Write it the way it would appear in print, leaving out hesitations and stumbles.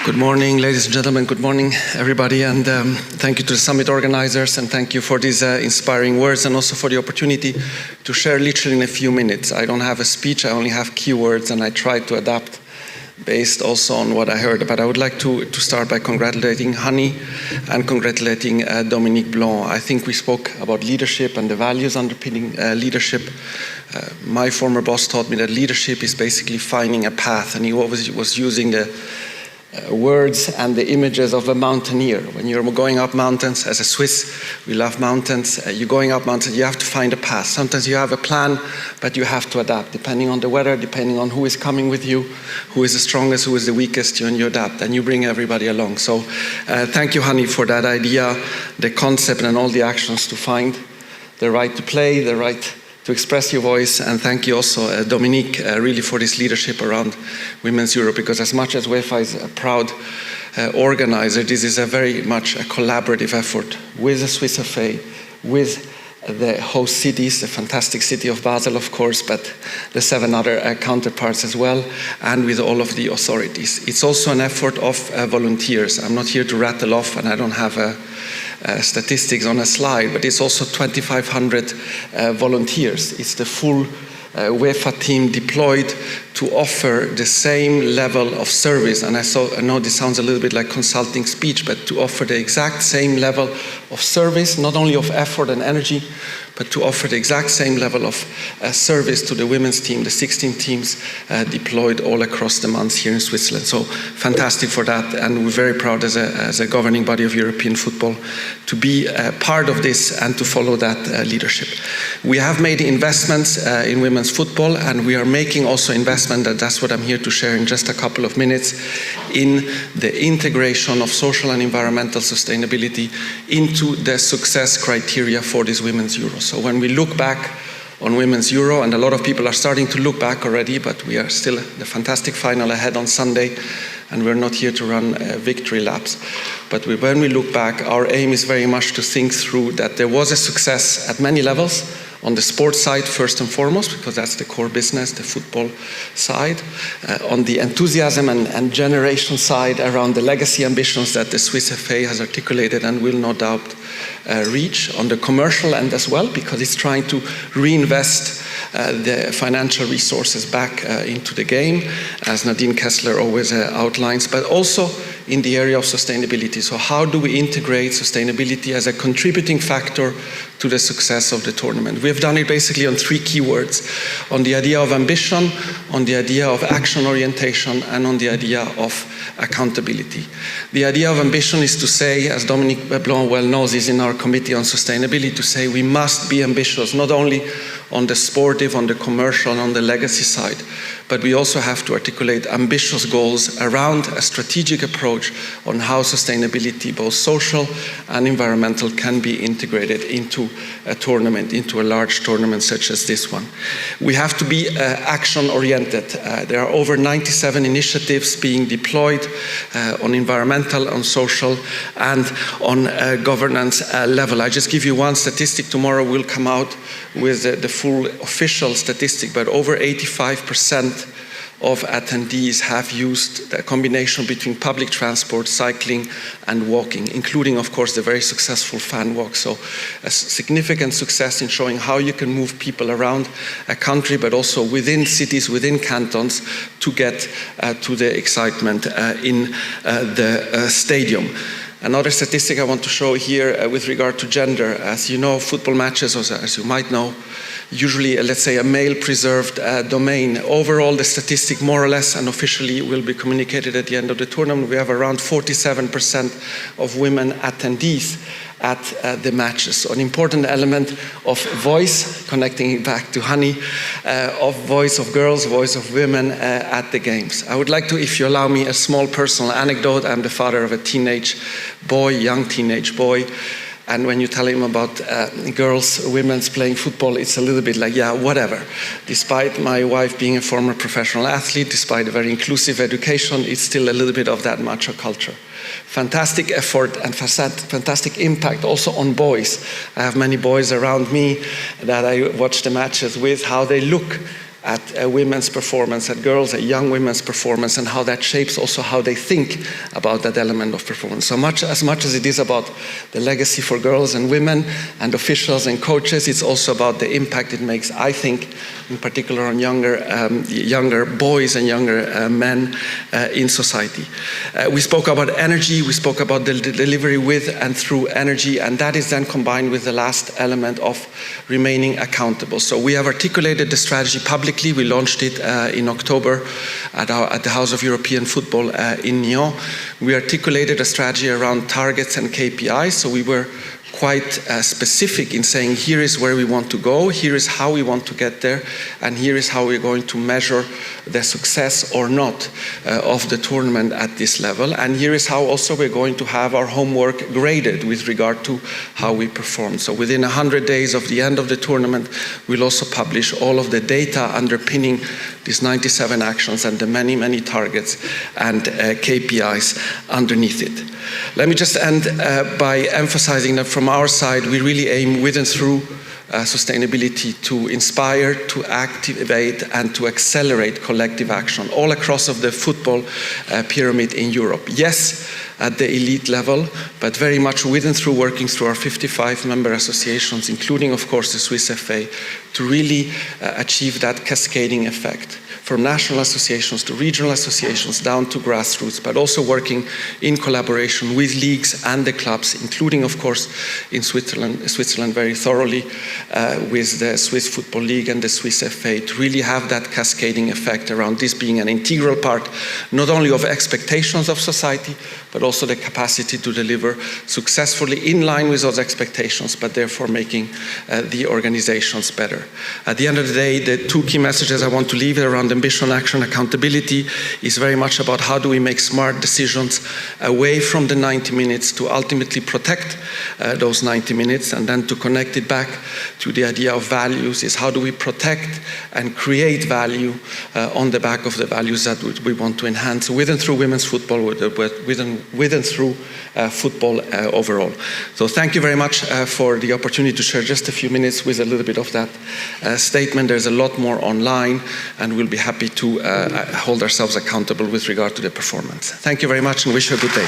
Good morning, ladies and gentlemen. Good morning, everybody. And thank you to the summit organizers, and thank you for these inspiring words, and also for the opportunity to share literally in a few minutes. I don't have a speech, I only have keywords, and I try to adapt based also on what I heard. But I would like to start by congratulating Hani and congratulating Dominique Blanc. I think we spoke about leadership and the values underpinning leadership. My former boss taught me that leadership is basically finding a path, and he always was using the words and the images of a mountaineer. When you're going up mountains, as a Swiss, we love mountains. You're going up mountains, you have to find a path. Sometimes you have a plan, but you have to adapt, depending on the weather, depending on who is coming with you, who is the strongest, who is the weakest, and you adapt, and you bring everybody along. So thank you, Hani, for that idea, the concept, and all the actions to find the right to play, the right to express your voice. And thank you also, Dominique, really for this leadership around Women's Euro, because as much as UEFA is a proud organizer, this is a very much a collaborative effort with the Swiss FA, with the host cities, the fantastic city of Basel, of course, but the 7 other counterparts as well, and with all of the authorities. It's also an effort of volunteers. I'm not here to rattle off, and I don't have statistics on a slide, but it's also 2,500 volunteers. It's the full UEFA team deployed to offer the same level of service. And I know this sounds a little bit like consulting speech, but to offer the exact same level of service, not only of effort and energy, but to offer the exact same level of service to the women's team, the 16 teams deployed all across the months here in Switzerland. So fantastic for that, and we're very proud as a governing body of European football to be part of this and to follow that leadership. We have made investments in women's football, and we are making also investment, and that's what I'm here to share in just a couple of minutes, in the integration of social and environmental sustainability into the success criteria for this Women's Euro. So when we look back on Women's Euro, and a lot of people are starting to look back already, but we are still the fantastic final ahead on Sunday, and we're not here to run victory laps. But when we look back, our aim is very much to think through that there was a success at many levels. On the sports side, first and foremost, because that's the core business, the football side. On the enthusiasm and generation side, around the legacy ambitions that the Swiss FA has articulated and will no doubt reach. On the commercial end as well, because it's trying to reinvest the financial resources back into the game, as Nadine Kessler always outlines, but also in the area of sustainability. So how do we integrate sustainability as a contributing factor to the success of the tournament? We have done it basically on 3 keywords: on the idea of ambition, on the idea of action orientation, and on the idea of accountability. The idea of ambition is to say, as Dominique Blanc well knows, is in our committee on sustainability, to say we must be ambitious, not only on the sportive, on the commercial, and on the legacy side, but we also have to articulate ambitious goals around a strategic approach on how sustainability, both social and environmental, can be integrated into a tournament, into a large tournament such as this one. We have to be action-oriented. There are over 97 initiatives being deployed on environmental, on social, and on governance level. I just give you one statistic. Tomorrow we'll come out with the full official statistic, but over 85% of attendees have used the combination between public transport, cycling, and walking, including, of course, the very successful fan walk. So a significant success in showing how you can move people around a country, but also within cities, within cantons, to get to the excitement in the stadium. Another statistic I want to show here with regard to gender. As you know, football matches, as you might know, usually, let's say, a male-preserved domain. Overall, the statistic, more or less, and officially will be communicated at the end of the tournament, we have around 47% of women attendees at the matches. So an important element of voice, connecting it back to Hani, of voice of girls, voice of women at the games. I would like to, if you allow me, a small personal anecdote. I'm the father of a teenage boy, young teenage boy. And when you tell him about girls, women's playing football, it's a little bit like, yeah, whatever. Despite my wife being a former professional athlete, despite a very inclusive education, it's still a little bit of that macho culture. Fantastic effort and fantastic impact also on boys. I have many boys around me that I watch the matches with, how they look at women's performance, at girls, at young women's performance, and how that shapes also how they think about that element of performance. So as much as it is about the legacy for girls and women and officials and coaches, it's also about the impact it makes, I think, in particular on younger boys and younger men in society. We spoke about energy, we spoke about the delivery with and through energy, and that is then combined with the last element of remaining accountable. So we have articulated the strategy publicly. We launched it in October at the House of European Football in Nyon. We articulated a strategy around targets and KPIs, so we were quite specific in saying here is where we want to go, here is how we want to get there, and here is how we're going to measure the success or not of the tournament at this level, and here is how also we're going to have our homework graded with regard to how we perform. So within 100 days of the end of the tournament, we'll also publish all of the data underpinning these 97 actions and the many, many targets and KPIs underneath it. Let me just end by emphasizing that from our side, we really aim with and through sustainability to inspire, to activate, and to accelerate collective action all across of the football pyramid in Europe. Yes, at the elite level, but very much with and through working through our 55 member associations, including, of course, the Swiss FA, to really achieve that cascading effect. From national associations to regional associations down to grassroots, but also working in collaboration with leagues and the clubs, including, of course, in Switzerland very thoroughly with the Swiss Football League and the Swiss FA, to really have that cascading effect around this being an integral part, not only of expectations of society, but also the capacity to deliver successfully in line with those expectations, but therefore making the organizations better. At the end of the day, the two key messages I want to leave around ambition, action, accountability is very much about how do we make smart decisions away from the 90 minutes to ultimately protect those 90 minutes, and then to connect it back to the idea of values is how do we protect and create value on the back of the values that we want to enhance with and through women's football, with and through football overall. So thank you very much for the opportunity to share just a few minutes with a little bit of that statement. There's a lot more online, and we'll be happy to hold ourselves accountable with regard to the performance. Thank you very much and wish you a good day.